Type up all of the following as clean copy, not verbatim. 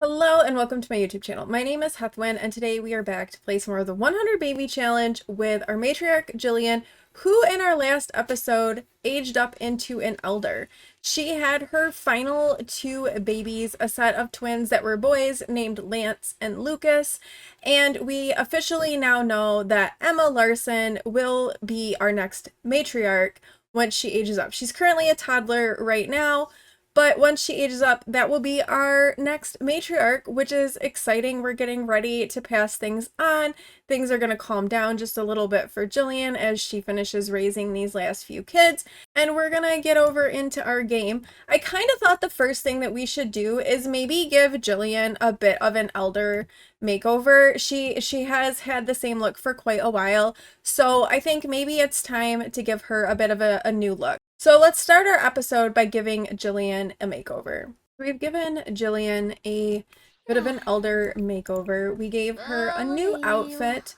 Hello and welcome to my YouTube channel. My name is Heathwyn and today we are back to play some more of the 100 Baby Challenge with our matriarch Jillian, who in our last episode aged up into an elder. She had her final two babies, a set of twins that were boys named Lance and Lucas, and we officially now know that Emma Larson will be our next matriarch once she ages up. She's currently a toddler right now, but once she ages up, that will be our next matriarch, which is exciting. We're getting ready to pass things on. Things are going to calm down just a little bit for Jillian as she finishes raising these last few kids. And we're going to get over into our game. I kind of thought the first thing that we should do is maybe give Jillian a bit of an elder makeover. She has had the same look for quite a while. So I think maybe it's time to give her a bit of a new look. So let's start our episode by giving Jillian a makeover. We've given Jillian a bit of an elder makeover. We gave her a new outfit.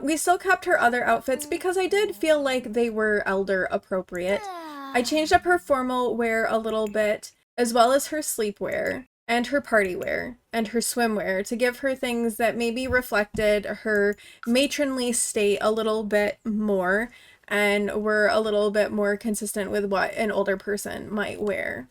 We still kept her other outfits because I did feel like they were elder appropriate. I changed up her formal wear a little bit, as well as her sleepwear and her party wear and her swimwear to give her things that maybe reflected her matronly state a little bit more and were a little bit more consistent with what an older person might wear.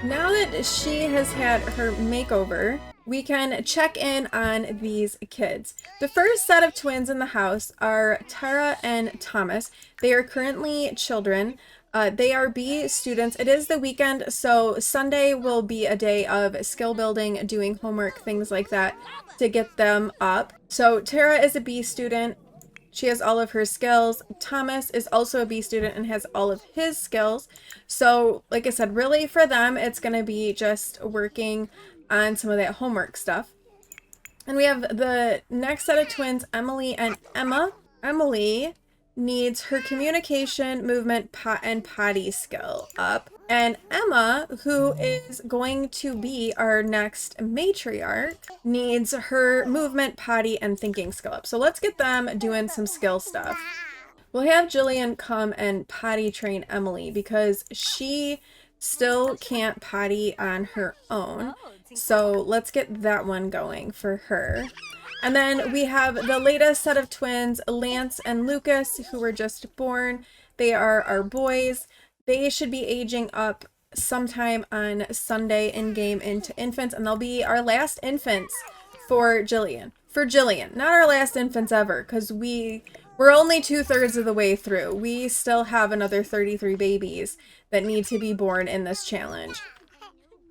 Now that she has had her makeover, we can check in on these kids. The first set of twins in the house are Tara and Thomas. They are currently children. They are B students. It is the weekend, so Sunday will be a day of skill building, doing homework, things like that to get them up. So Tara is a B student. She has all of her skills. Thomas is also a B student and has all of his skills. So, like I said, really for them, it's going to be just working on some of that homework stuff. And we have the next set of twins, Emily and Emma. Emily needs her communication, movement, and potty skill up. And Emma, who is going to be our next matriarch, needs her movement, potty, and thinking skill up. So let's get them doing some skill stuff. We'll have Jillian come and potty train Emily because she still can't potty on her own. So let's get that one going for her. And then we have the latest set of twins, Lance and Lucas, who were just born. They are our boys. They should be aging up sometime on Sunday in-game into infants, and they'll be our last infants for Jillian. For Jillian, not our last infants ever, because we're only 2/3 of the way through. We still have another 33 babies that need to be born in this challenge.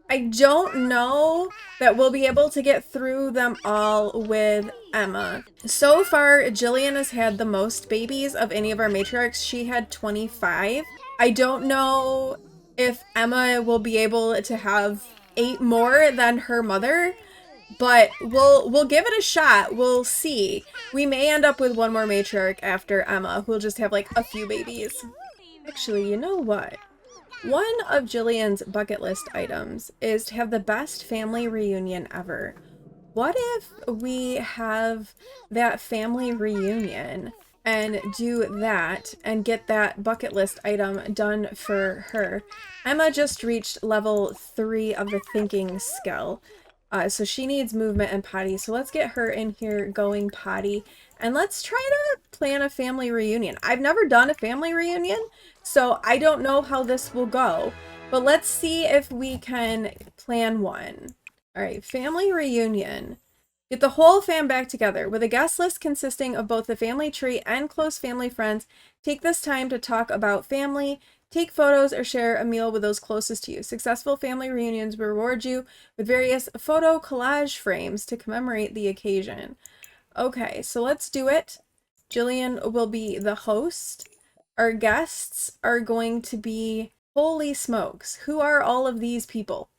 I don't know that we'll be able to get through them all with Emma. So far, Jillian has had the most babies of any of our matriarchs. She had 25. I don't know if Emma will be able to have 8 more than her mother, but we'll give it a shot. We'll see. We may end up with one more matriarch after Emma, who'll just have like a few babies. Actually, you know what? One of Jillian's bucket list items is to have the best family reunion ever. What if we have that family reunion and do that and get that bucket list item done for her? Emma just reached level 3 of the thinking skill. So she needs movement and potty. So let's get her in here going potty. And let's try to plan a family reunion. I've never done a family reunion, so I don't know how this will go. But let's see if we can plan one. All right, family reunion. Get the whole fam back together. With a guest list consisting of both the family tree and close family friends, take this time to talk about family, take photos, or share a meal with those closest to you. Successful family reunions will reward you with various photo collage frames to commemorate the occasion. Okay, so let's do it. Jillian will be the host. Our guests are going to be, holy smokes, who are all of these people?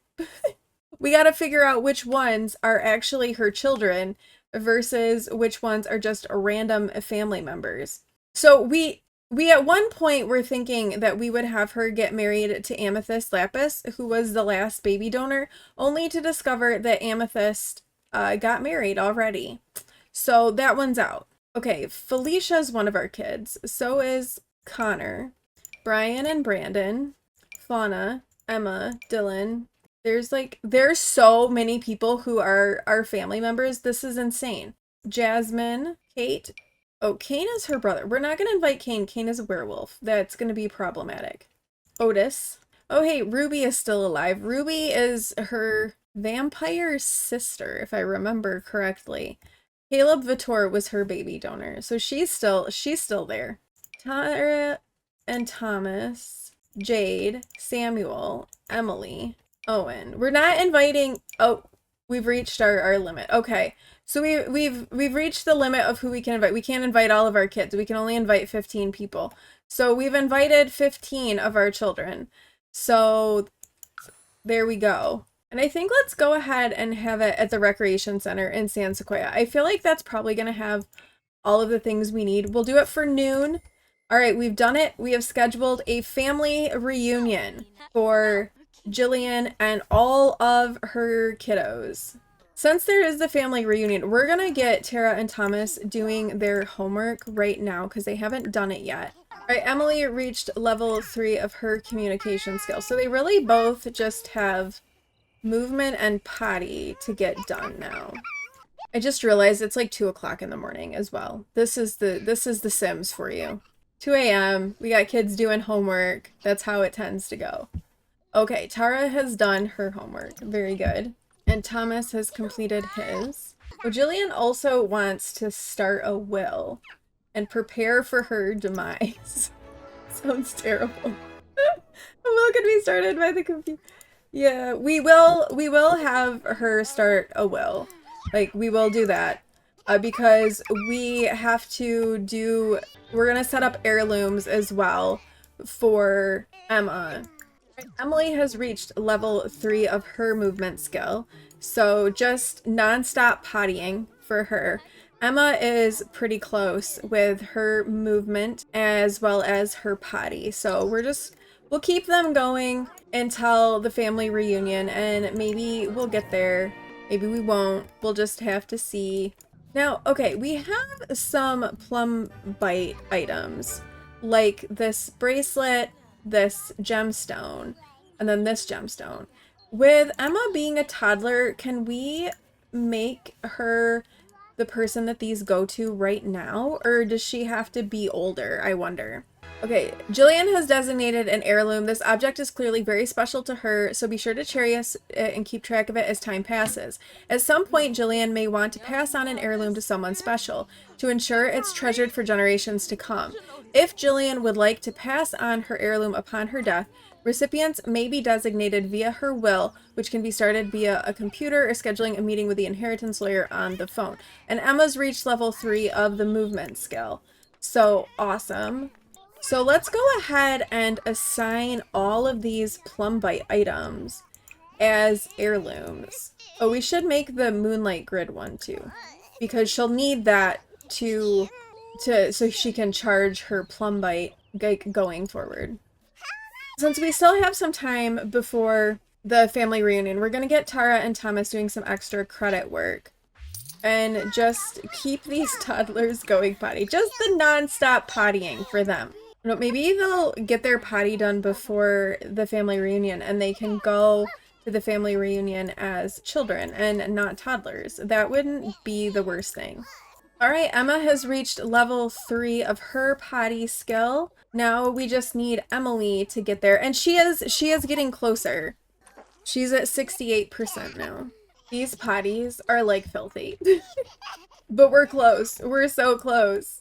We got to figure out which ones are actually her children versus which ones are just random family members. So we at one point were thinking that we would have her get married to Amethyst Lapis, who was the last baby donor, only to discover that Amethyst got married already. So that one's out. Okay, Felicia's one of our kids. So is Connor, Brian and Brandon, Fauna, Emma, Dylan, There's so many people who are our family members. This is insane. Jasmine, Kate. Oh, Kane is her brother. We're not going to invite Kane. Kane is a werewolf. That's going to be problematic. Otis. Oh, hey, Ruby is still alive. Ruby is her vampire sister, if I remember correctly. Caleb Vitor was her baby donor, so she's still there. Tara and Thomas, Jade, Samuel, Emily, Owen. We're not inviting. Oh, we've reached our limit. Okay. So we've reached the limit of who we can invite. We can't invite all of our kids. We can only invite 15 people. So we've invited 15 of our children. So there we go. And I think let's go ahead and have it at the recreation center in San Sequoia. I feel like that's probably going to have all of the things we need. We'll do it for noon. All right, we've done it. We have scheduled a family reunion for Jillian and all of her kiddos. Since there is the family reunion, we're going to get Tara and Thomas doing their homework right now because they haven't done it yet. All right, Emily reached level 3 of her communication skills. So they really both just have movement and potty to get done now. I just realized it's like 2 o'clock in the morning as well. This is the Sims for you. 2 a.m. We got kids doing homework. That's how it tends to go. Okay, Tara has done her homework. Very good. And Thomas has completed his. Oh, Jillian also wants to start a will and prepare for her demise. Sounds terrible. A will could be started by the computer. Yeah, we will have her start a will. Like, we will do that. Because we have to do... We're gonna set up heirlooms as well for Emma. Emily has reached level 3 of her movement skill. So just non-stop pottying for her. Emma is pretty close with her movement as well as her potty. So we'll keep them going until the family reunion, and maybe we'll get there. Maybe we won't. We'll just have to see. Now, okay, we have some plum bite items, like this bracelet, this gemstone, and then this gemstone. With Emma being a toddler, can we make her the person that these go to right now, or does she have to be older, I wonder? Okay, Jillian has designated an heirloom. This object is clearly very special to her, so be sure to cherish it and keep track of it as time passes. At some point, Jillian may want to pass on an heirloom to someone special to ensure it's treasured for generations to come. If Jillian would like to pass on her heirloom upon her death, recipients may be designated via her will, which can be started via a computer or scheduling a meeting with the inheritance lawyer on the phone. And Emma's reached level 3 of the movement skill. So awesome. So let's go ahead and assign all of these plum bite items as heirlooms. Oh, we should make the moonlight grid one too, because she'll need that so she can charge her plum bite going forward. Since we still have some time before the family reunion, we're going to get Tara and Thomas doing some extra credit work and just keep these toddlers going potty. Just the non-stop pottying for them. No, maybe they'll get their potty done before the family reunion and they can go to the family reunion as children and not toddlers. That wouldn't be the worst thing. All right, Emma has reached level 3 of her potty skill. Now we just need Emily to get there, and she is getting closer. She's at 68% now. These potties are like filthy. But we're close. We're so close.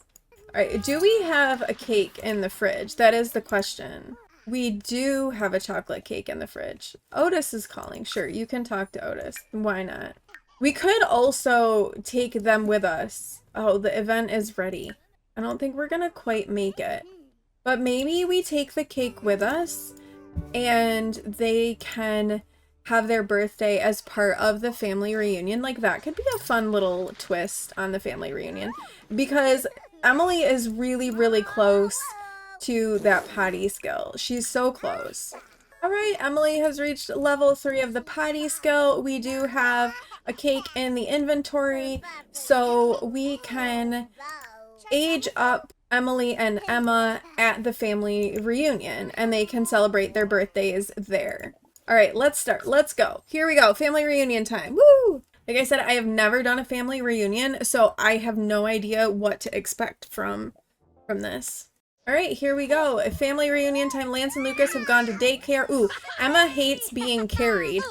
Alright, do we have a cake in the fridge? That is the question. We do have a chocolate cake in the fridge. Otis is calling. Sure, you can talk to Otis. Why not? We could also take them with us. Oh, the event is ready. I don't think we're gonna quite make it. But maybe we take the cake with us and they can have their birthday as part of the family reunion. Like, that could be a fun little twist on the family reunion. Because Emily is really, really close to that potty skill. She's so close. All right, Emily has reached level 3 of the potty skill. We do have a cake in the inventory, so we can age up Emily and Emma at the family reunion, and they can celebrate their birthdays there. All right, let's start. Let's go. Here we go. Family reunion time. Woo! Like I said, I have never done a family reunion, so I have no idea what to expect from this. All right, here we go. A family reunion time. Lance and Lucas have gone to daycare. Ooh, Emma hates being carried.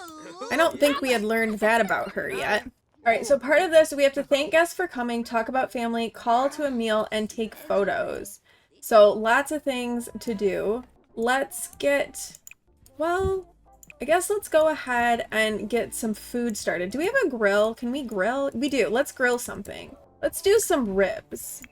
I don't think we had learned that about her yet. All right, so part of this, we have to thank guests for coming, talk about family, call to a meal, and take photos. So lots of things to do. Let's get, well, I guess let's go ahead and get some food started. Do we have a grill? Can we grill? We do. Let's grill something. Let's do some ribs.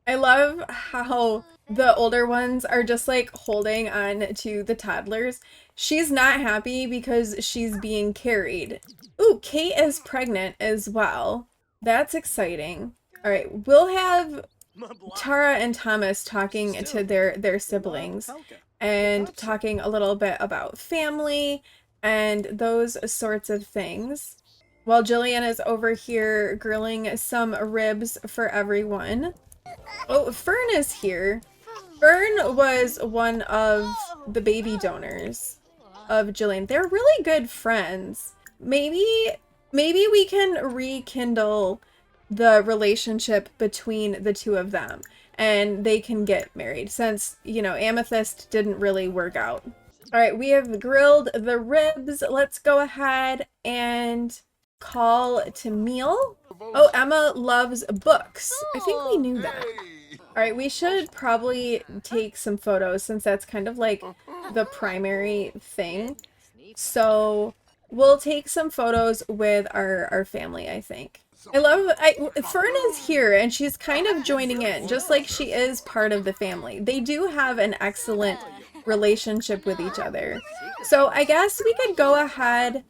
I love how the older ones are just like holding on to the toddlers. She's not happy because she's being carried. Ooh, Kate is pregnant as well. That's exciting. All right, we'll have Tara and Thomas talking to their siblings and talking a little bit about family and those sorts of things. While Jillian is over here grilling some ribs for everyone. Oh, Fern is here. Fern was one of the baby donors of Jillian. They're really good friends. Maybe we can rekindle the relationship between the two of them and they can get married since, you know, Amethyst didn't really work out. All right, we have grilled the ribs. Let's go ahead and call to meal. Oh, Emma loves books. I think we knew that. All right, we should probably take some photos since that's kind of like the primary thing. So we'll take some photos with our family, I think. Fern is here and she's kind of joining in, just like she is part of the family. They do have an excellent relationship with each other. So I guess we could go ahead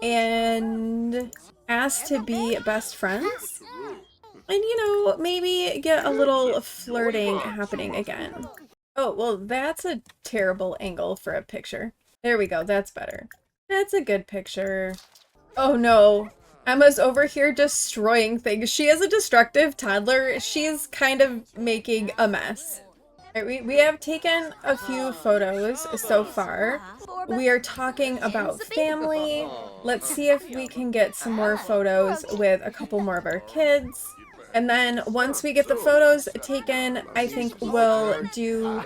and ask to be best friends. And, you know, maybe get a little flirting happening again. Oh, well, that's a terrible angle for a picture. There we go. That's better. That's a good picture. Oh, no. Emma's over here destroying things. She is a destructive toddler. She's kind of making a mess. All right, we have taken a few photos so far. We are talking about family. Let's see if we can get some more photos with a couple more of our kids. And then once we get the photos taken, I think we'll do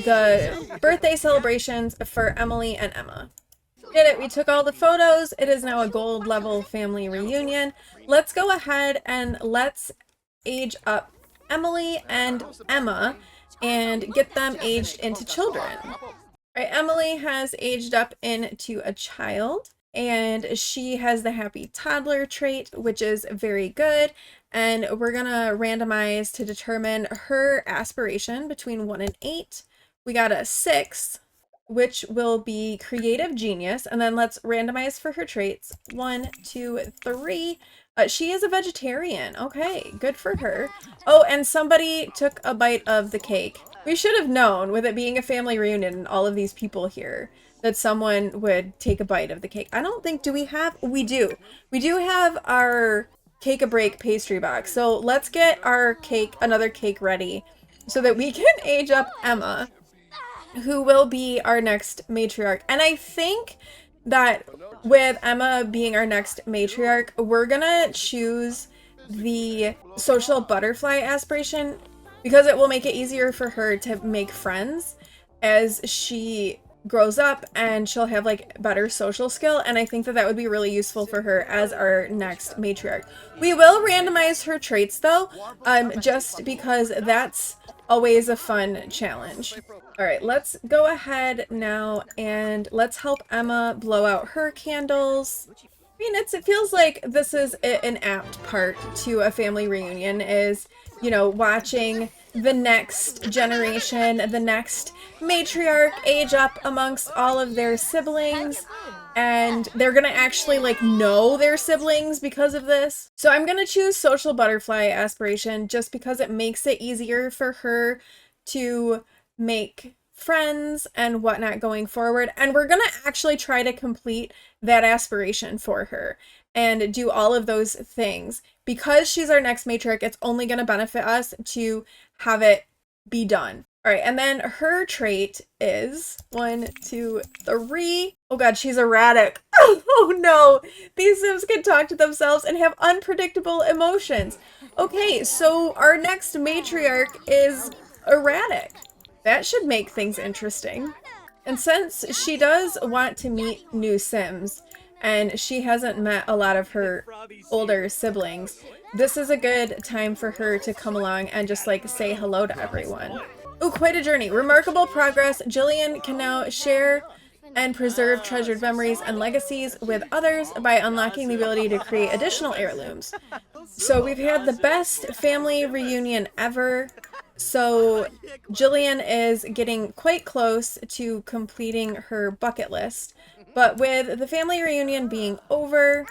the birthday celebrations for Emily and Emma. Did it. We took all the photos. It is now a gold level family reunion. Let's go ahead and let's age up Emily and Emma and get them aged into children. All right, Emily has aged up into a child and she has the happy toddler trait, which is very good. And we're gonna randomize to determine her aspiration between 1 and 8. We got a 6, which will be creative genius. And then let's randomize for her traits. 1, 2, 3. She is a vegetarian. Okay, good for her. Oh, and somebody took a bite of the cake. We should have known, with it being a family reunion and all of these people here, that someone would take a bite of the cake. I don't think, do we have? We do. We do have our Cake a Break pastry box. So let's get our cake, another cake ready so that we can age up Emma, who will be our next matriarch. And I think that with Emma being our next matriarch, we're gonna choose the social butterfly aspiration because it will make it easier for her to make friends as she grows up and she'll have like better social skill, and I think that that would be really useful for her as our next matriarch. We will randomize her traits though, just because that's always a fun challenge. All right, let's go ahead now and let's help Emma blow out her candles. I mean, it feels like this is an apt part to a family reunion is, you know, watching the next generation, the next matriarch age up amongst all of their siblings, and they're gonna actually like know their siblings because of this. So I'm gonna choose social butterfly aspiration just because it makes it easier for her to make friends and whatnot going forward. And we're gonna actually try to complete that aspiration for her and do all of those things. Because she's our next matriarch, it's only gonna benefit us to have it be done. All right, and then her trait is 1, 2, 3. Oh god, she's erratic. Oh no, these Sims can talk to themselves and have unpredictable emotions. Okay, so our next matriarch is erratic. That should make things interesting. And since she does want to meet new Sims, and she hasn't met a lot of her older siblings, this is a good time for her to come along and just like say hello to everyone. Oh, quite a journey. Remarkable progress. Jillian can now share and preserve treasured memories and legacies with others by unlocking the ability to create additional heirlooms. So we've had the best family reunion ever. So Jillian is getting quite close to completing her bucket list. But with the family reunion being over,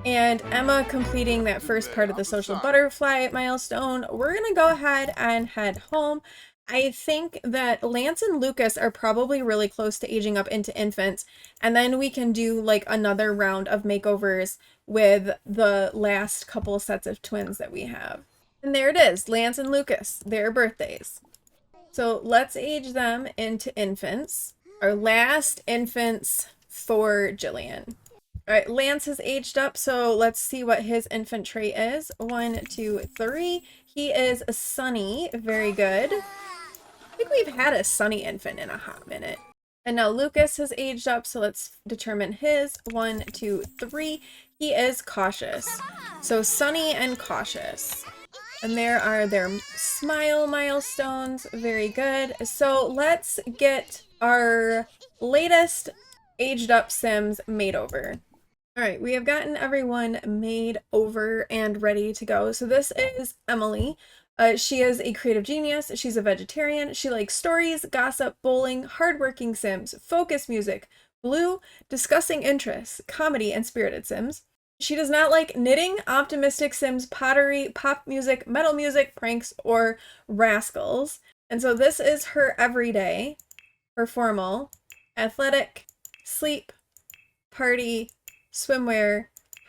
and Emma completing that first part of the social butterfly milestone, we're gonna go ahead and head home. I think that Lance and Lucas are probably really close to aging up into infants, and then we can do like another round of makeovers with the last couple sets of twins that we have. And there it is, Lance and Lucas, their birthdays. So let's age them into infants. Our last infants for Jillian. All right, Lance has aged up, so let's see what his infant trait is. 1, 2, 3. He is a Sunny. Very good. I think we've had a Sunny infant in a hot minute. And now Lucas has aged up, so let's determine his. 1, 2, 3. He is Cautious. So Sunny and Cautious. And there are their smile milestones. Very good. So let's get our latest aged up Sims made over. All right, we have gotten everyone made over and ready to go. So this is Emily. She is a creative genius. She's a vegetarian. She likes stories, gossip, bowling, hardworking Sims, focus music, blue, discussing interests, comedy, and spirited Sims. She does not like knitting, optimistic Sims, pottery, pop music, metal music, pranks, or rascals. And so this is her everyday, her formal, athletic, sleep, party, swimwear,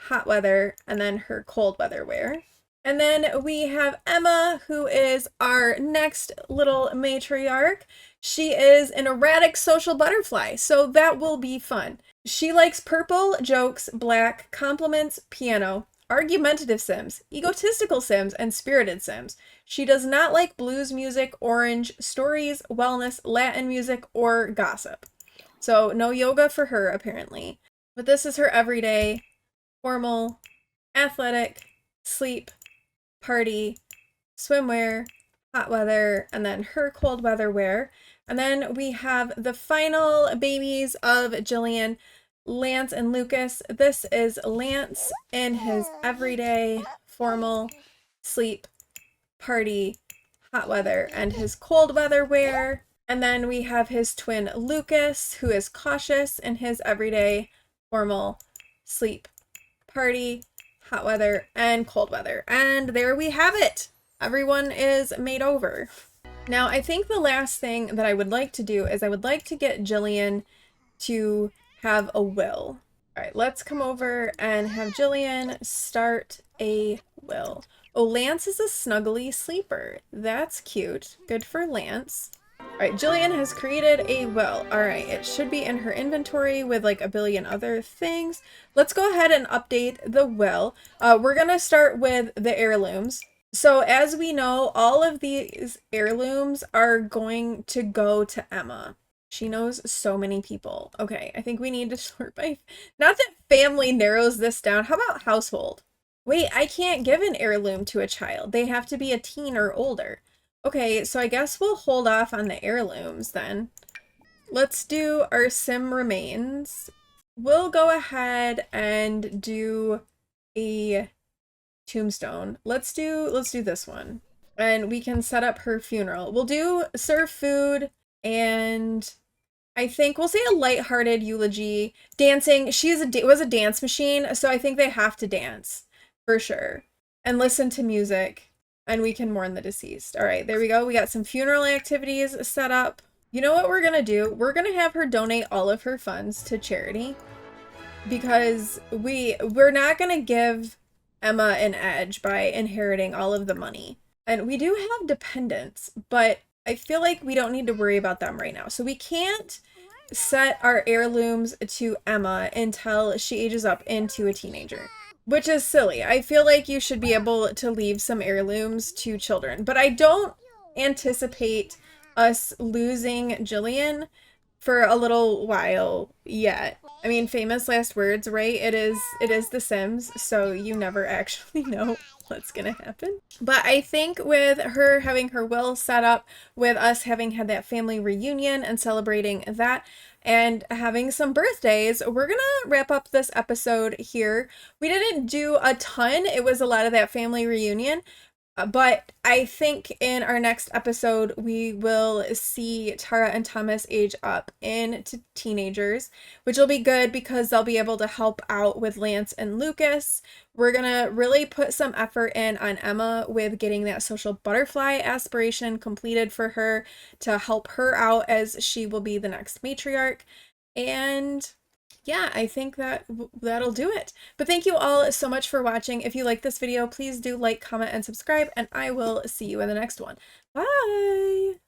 hot weather, and then her cold weather wear. And then we have Emma, who is our next little matriarch. She is an erratic social butterfly, so that will be fun. She likes purple, jokes, black, compliments, piano, argumentative Sims, egotistical Sims, and spirited Sims. She does not like blues music, orange, stories, wellness, Latin music, or gossip. So no yoga for her, apparently. But this is her everyday, formal, athletic, sleep, party, swimwear, hot weather, and then her cold weather wear. And then we have the final babies of Jillian, Lance and Lucas. This is Lance in his everyday, formal, sleep, party, hot weather, and his cold weather wear. And then we have his twin Lucas, who is cautious in his everyday, formal, sleep, party, hot weather, and cold weather. And there we have it. Everyone is made over. Now, I think the last thing that I would like to do is I would like to get Jillian to have a will. All right, let's come over and have Jillian start a will. Oh, Lance is a snuggly sleeper. That's cute. Good for Lance. All right, Jillian has created a will. All right, it should be in her inventory with like a billion other things. Let's go ahead and update the will. We're gonna start with the heirlooms. So as we know, all of these heirlooms are going to go to Emma. She knows so many people. Okay, I think we need to sort by, not that family narrows this down. How about household? Wait, I can't give an heirloom to a child. They have to be a teen or older. Okay, so I guess we'll hold off on the heirlooms then. Let's do our sim remains. We'll go ahead and do a tombstone. Let's do this one. And we can set up her funeral. We'll do serve food, and I think we'll say a lighthearted eulogy. Dancing. She was a dance machine, so I think they have to dance for sure. And listen to music. And we can mourn the deceased. All right, there we go. We got some funeral activities set up. You know what we're gonna do? We're gonna have her donate all of her funds to charity, because we're not gonna give Emma an edge by inheriting all of the money. And we do have dependents, but I feel like we don't need to worry about them right now. So we can't set our heirlooms to Emma until she ages up into a teenager, which is silly. I feel like you should be able to leave some heirlooms to children, but I don't anticipate us losing Jillian for a little while yet. I mean, famous last words, right? It is The Sims, so you never actually know what's gonna happen. But I think with her having her will set up, with us having had that family reunion and celebrating that, and having some birthdays, we're gonna wrap up this episode here. We didn't do a ton, it was a lot of that family reunion, but I think in our next episode, we will see Tara and Thomas age up into teenagers, which will be good because they'll be able to help out with Lance and Lucas. We're going to really put some effort in on Emma with getting that social butterfly aspiration completed for her to help her out as she will be the next matriarch. And yeah, I think that'll do it. But thank you all so much for watching. If you like this video, please do like, comment, and subscribe, and I will see you in the next one. Bye!